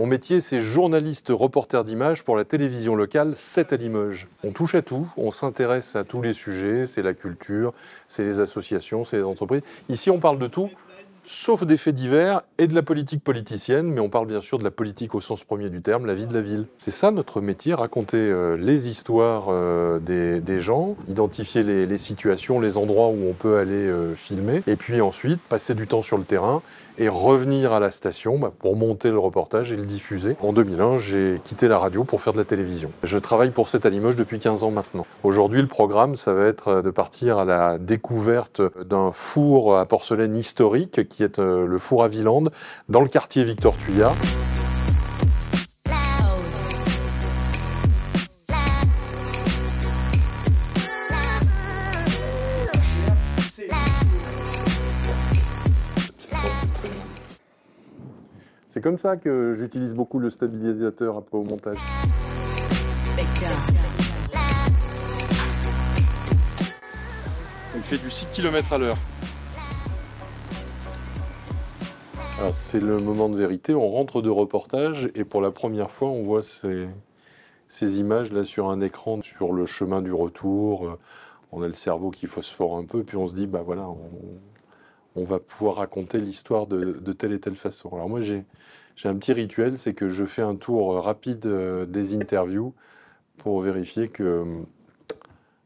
Mon métier, c'est journaliste reporter d'images pour la télévision locale 7 à Limoges. On touche à tout, on s'intéresse à tous les sujets, c'est la culture, c'est les associations, c'est les entreprises. Ici, on parle de tout, sauf des faits divers et de la politique politicienne, mais on parle bien sûr de la politique au sens premier du terme, la vie de la ville. C'est ça notre métier, raconter les histoires des gens, identifier les situations, les endroits où on peut aller filmer, et puis ensuite passer du temps sur le terrain et revenir à la station pour monter le reportage et le diffuser. En 2001, j'ai quitté la radio pour faire de la télévision. Je travaille pour 7 à Limoges depuis 15 ans maintenant. Aujourd'hui, le programme, ça va être de partir à la découverte d'un four à porcelaine historique qui est le four à Villande, dans le quartier Victor Tuyat. C'est comme ça que j'utilise beaucoup le stabilisateur après au montage. Il fait du 6 km à l'heure. Alors c'est le moment de vérité, on rentre de reportage et pour la première fois on voit ces images là sur un écran sur le chemin du retour. On a le cerveau qui phosphore un peu puis on se dit bah voilà, on va pouvoir raconter l'histoire de telle et telle façon. Alors moi j'ai un petit rituel, c'est que je fais un tour rapide des interviews pour vérifier que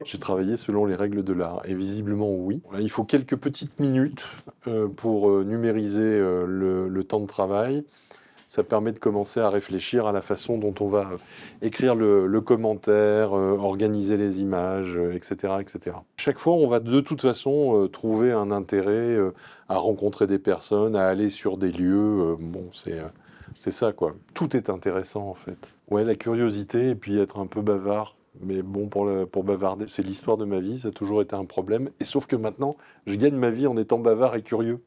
j'ai travaillé selon les règles de l'art. Et visiblement oui. Il faut quelques petites minutes pour numériser le temps de travail. Ça permet de commencer à réfléchir à la façon dont on va écrire le commentaire, organiser les images, etc., etc. Chaque fois, on va de toute façon trouver un intérêt à rencontrer des personnes, à aller sur des lieux. Bon, c'est ça, quoi. Tout est intéressant, en fait. Ouais, la curiosité et puis être un peu bavard. Mais bon, pour bavarder, c'est l'histoire de ma vie, ça a toujours été un problème. Et sauf que maintenant, je gagne ma vie en étant bavard et curieux.